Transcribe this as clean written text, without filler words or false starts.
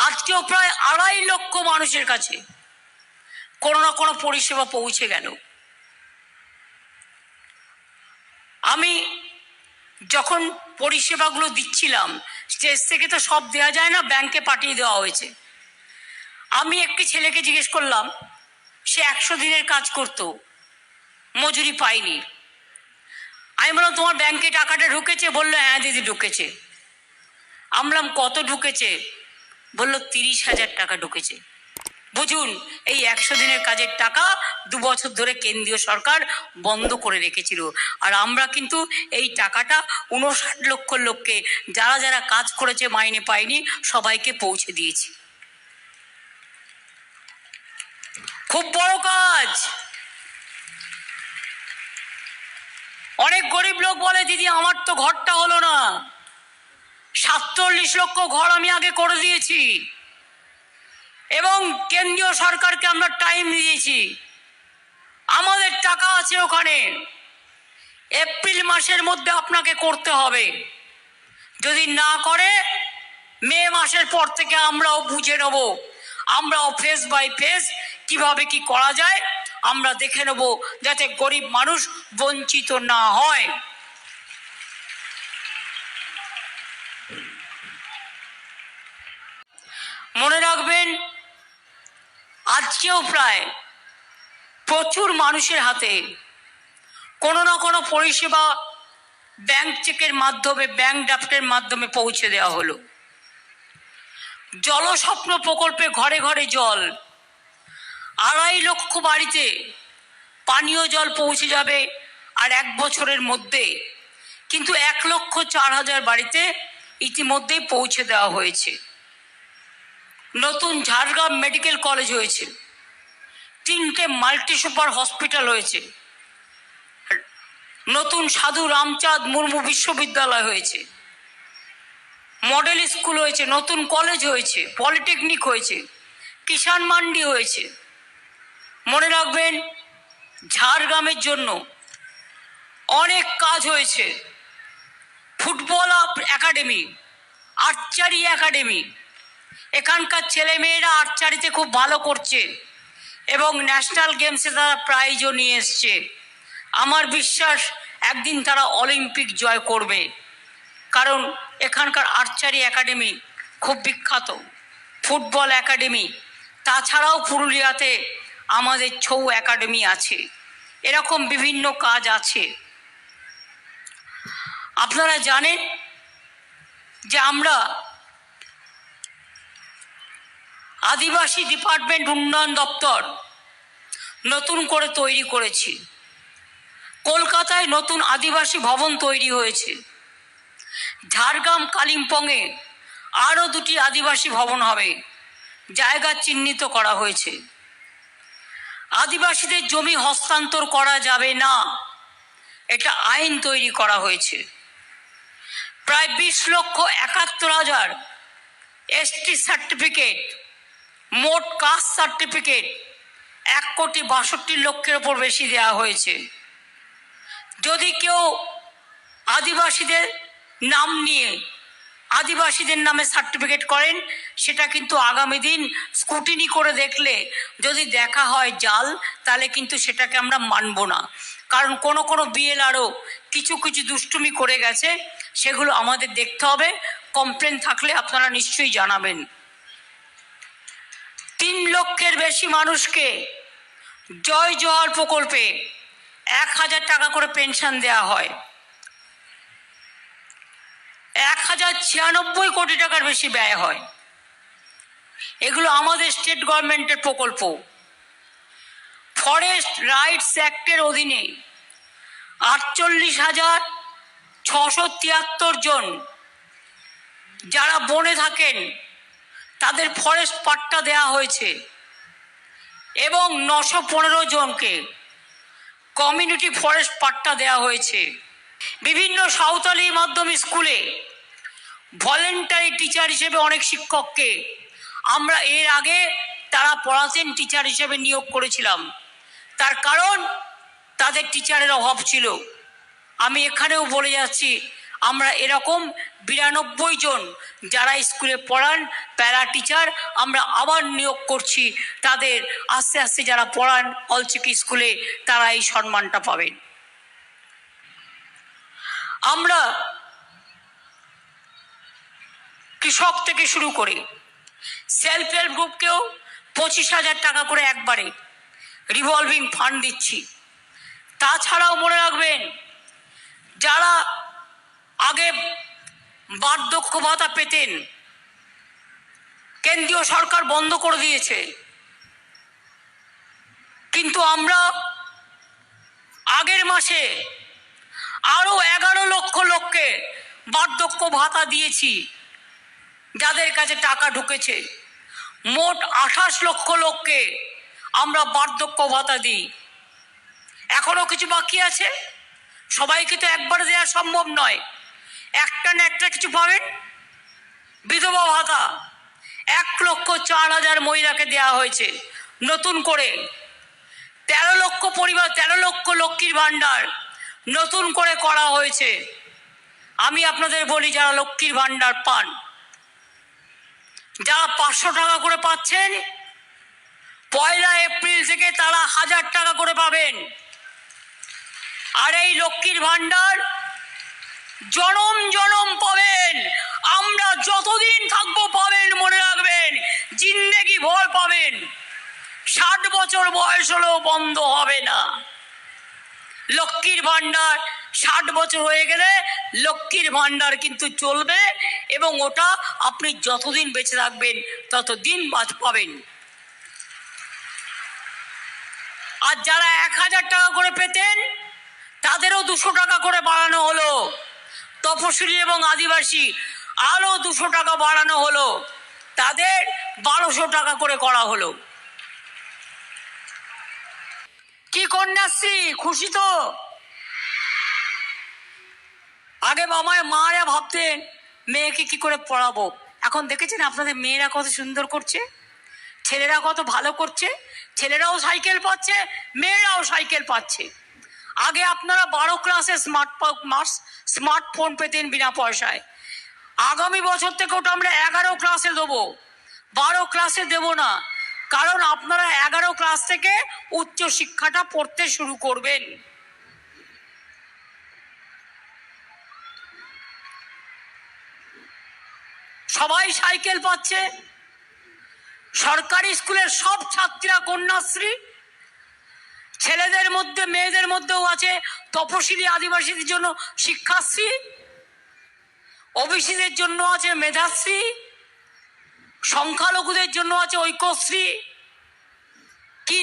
আজকেও প্রায় 2.5 লক্ষ মানুষের কাছে কোনো না কোনো পরিষেবা পৌঁছে গেল। আমি যখন পরিষেবাগুলো দিচ্ছিলাম, স্টেজ থেকে তো সব দেওয়া যায় না, ব্যাংকে পাঠিয়ে দেওয়া হয়েছে। আমি একটি ছেলেকে জিজ্ঞেস করলাম, সে 100 দিনের কাজ করতো, মজুরি পায়নি। আমি বললাম, তোমার ব্যাংকে টাকাটা ঢুকেছে? বললো, হ্যাঁ দিদি ঢুকেছে। আমি বললাম, কত ঢুকেছে? বললো, 30,000 টাকা ঢুকেছে। বুঝুন, এই 100 দিনের কাজের টাকা 2 বছর ধরে কেন্দ্রীয় সরকার বন্ধ করে রেখেছিল। আর আমরা কিন্তু এই টাকাটা 59 লক্ষ লোককে, যারা যারা কাজ করেছে মাইনে পায়নি, সবাইকে পৌঁছে দিয়েছি। খুব বড় কাজ। অনেক গরিব লোক বলে, দিদি আমার তো ঘরটা হলো না। 47 লক্ষ ঘর আমি আগে করে দিয়েছি এবং কেন্দ্রীয় সরকারকে আমরা টাইম দিয়েছি। আমাদের টাকা আছে ওখানে। এপ্রিল মাসের মধ্যে আপনাকে করতে হবে। যদি না করে, মে মাসের পর থেকে আমরাও বুঝে নেব। আমরাও ফেস বাই ফেস কিভাবে কি করা যায় আমরা দেখে নেব, যাতে গরিব মানুষ বঞ্চিত না হয়। মনে রাখবেন, আজকেও প্রায় প্রচুর মানুষের হাতে কোনো না কোনো পরিষেবা ব্যাংক চেকের মাধ্যমে, ব্যাংক ড্রাফটের মাধ্যমে পৌঁছে দেওয়া হলো। জলস্বপ্ন প্রকল্পে ঘরে ঘরে জল, 2.5 লক্ষ বাড়িতে পানীয় জল পৌঁছে যাবে আর 1 বছরের মধ্যে। কিন্তু 1,04,000 বাড়িতে ইতিমধ্যেই পৌঁছে দেওয়া হয়েছে। নতুন ঝাড়গ্রাম মেডিকেল কলেজ হয়েছে, 3টে মাল্টি সুপার হসপিটাল হয়েছে, নতুন সাধু রামচাঁদ মুর্মু বিশ্ববিদ্যালয় হয়েছে, মডেল স্কুল হয়েছে, নতুন কলেজ হয়েছে, পলিটেকনিক হয়েছে, কিষাণ মান্ডি হয়েছে। মনে রাখবেন, ঝাড়গ্রামের জন্য অনেক কাজ হয়েছে। ফুটবল একাডেমি, আর্চারি একাডেমি, এখানকার ছেলেমেয়েরা আর্চারিতে খুব ভালো করছে এবং ন্যাশনাল গেমসে তারা প্রাইজও নিয়ে এসছে। আমার বিশ্বাস একদিন তারা অলিম্পিক জয় করবে, কারণ এখানকার আর্চারি একাডেমি খুব বিখ্যাত। ফুটবল একাডেমি, তাছাড়াও পুরুলিয়াতে আমাদের ছৌ একাডেমি আছে। এরকম বিভিন্ন কাজ আছে। আপনারা জানেন যে আমরা আদিবাসী ডিপার্টমেন্ট উন্নয়ন দপ্তর নতুন করে তৈরি করেছি। কলকাতায় নতুন আদিবাসী ভবন তৈরি হয়েছে। ঝাড়গ্রাম কালিম্পংয়ে আরও 2টি আদিবাসী ভবন হবে, জায়গা চিহ্নিত করা হয়েছে। আদিবাসীদের জমি হস্তান্তর করা যাবে না, এটা আইন তৈরি করা হয়েছে। প্রায় 20,71,000 এসটি সার্টিফিকেট, মোট কাস্ট সার্টিফিকেট 1,62,00,000 ওপর বেশি দেওয়া হয়েছে। যদি কেউ আদিবাসীদের নাম নিয়ে আদিবাসীদের নামে সার্টিফিকেট করেন, সেটা কিন্তু আগামী দিন স্কুটিনি করে দেখলে যদি দেখা হয় জাল, তাহলে কিন্তু সেটাকে আমরা মানব না। কারণ কোনো কোনো বিএলআরও কিছু কিছু দুষ্টুমি করে গেছে, সেগুলো আমাদের দেখতে হবে। কমপ্লেন থাকলে আপনারা নিশ্চয়ই জানাবেন। 3 লক্ষের বেশি মানুষকে জয় জোহার প্রকল্পে 1,000 টাকা করে পেনশন দেওয়া হয়। 1,096 কোটি টাকার বেশি ব্যয় হয়। এগুলো আমাদের স্টেট গভর্নমেন্টের প্রকল্প। ফরেস্ট রাইটস অ্যাক্টের অধীনে 48,673 জন যারা বনে থাকেন তাদের ফরেস্ট পাট্টা দেওয়া হয়েছে এবং 915 জনকে কমিউনিটি ফরেস্ট পাট্টা দেওয়া হয়েছে। বিভিন্ন সাঁওতালি মাধ্যমিক স্কুলে ভলেন্টারি টিচার হিসেবে অনেক শিক্ষককে আমরা এর আগে তারা পড়াতেন টিচার হিসেবে নিয়োগ করেছিলাম। তার কারণ তাদের টিচারের অভাব ছিল। আমি এখানেও বলে যাচ্ছি, আমরা এরকম 92 জন যারা স্কুলে পড়ান প্যারা টিচার আমরা আবার নিয়োগ করছি। তাদের আস্তে আস্তে যারা পড়ান অলচিকি স্কুলে তারা এই সম্মানটা পাবেন। আমরা কৃষক থেকে শুরু করে সেলফ হেল্প গ্রুপকেও 25,000 টাকা করে একবারে রিভলভিং ফান্ড দিচ্ছি। তাছাড়াও মনে রাখবেন, যারা আগে বার্ধক্য ভাতা পেতেন কেন্দ্রীয় সরকার বন্ধ করে দিয়েছে, কিন্তু আমরা আগের মাসে আরো 11 লক্ষ লোককে বার্ধক্য ভাতা দিয়েছি। যাদের কাছে টাকা ঢুকেছে মোট 28 লক্ষ লোককে আমরা বার্ধক্য ভাতা দিই। এখনো কিছু বাকি আছে, সবাইকে তো একবারে দেওয়া সম্ভব নয়, একটা না একটা কিছু পাবেন। বিধবা ভাতা 1,04,000 মহিলাকে দেওয়া হয়েছে নতুন করে। 13 লক্ষ পরিবার, 13 লক্ষ লক্ষ্মীর ভাণ্ডার নতুন করে করা হয়েছে। আমি আপনাদের বলি, যারা লক্ষ্মীর ভাণ্ডার পান, যারা 500 টাকা করে পাচ্ছেন, 1 এপ্রিল থেকে তারা 1000 টাকা করে পাবেন। আর এই লক্ষ্মীর ভাণ্ডার জনম জনম পাবেন। আমরা যতদিন থাকবো পাবেন, মনে রাখবেন, জিন্দেগি ভর পাবেন। 60 বছর বয়স হলেও বন্ধ হবে না লক্ষ্মীর ভাণ্ডার। 60 বছর হয়ে গেলে লক্ষ্মীর ভাণ্ডার কিন্তু চলবে, এবং ওটা আপনি যতদিন বেঁচে থাকবেন ততদিন পাবেন। আর যারা 1000 টাকা করে পেতেন তাদেরও 200 টাকা করে বাড়ানো হলো। তপশিলি এবং আদিবাসী আরো 200 টাকা বাড়ানো হলো, তাদের 1200 টাকা করে করা হলো। কি কন্যাশ্রী, খুশি তো? আগে মারা ভাবতেন মেয়েকে কি করে পড়াবো, এখন দেখেছেন আপনাদের মেয়েরা কত সুন্দর করছে, ছেলেরা কত ভালো করছে। ছেলেরাও সাইকেল পাচ্ছে, মেয়েরাও সাইকেল পাচ্ছে। আগে আপনারা 12 ক্লাসে স্মার্টফোন পেতেন বিনা পয়সায়। আগামী বছর থেকে ওটা আমরা 11 ক্লাসে দেবো, 12 ক্লাসে দেব না, কারণ আপনারা 11 ক্লাস থেকে উচ্চ শিক্ষাটা পড়তে শুরু করবেন। সবাই সাইকেল পাচ্ছে। সরকারি স্কুলের সব ছাত্রীরা কন্যাশ্রী। ছেলেদের মধ্যে মেয়েদের মধ্যেও আছে তপশিলি আদিবাসীদের জন্য শিক্ষাশ্রী, ওবিসিদের জন্য আছে মেধাশ্রী, সংখ্যালঘুদের জন্য আছে ঐক্যশ্রী। কি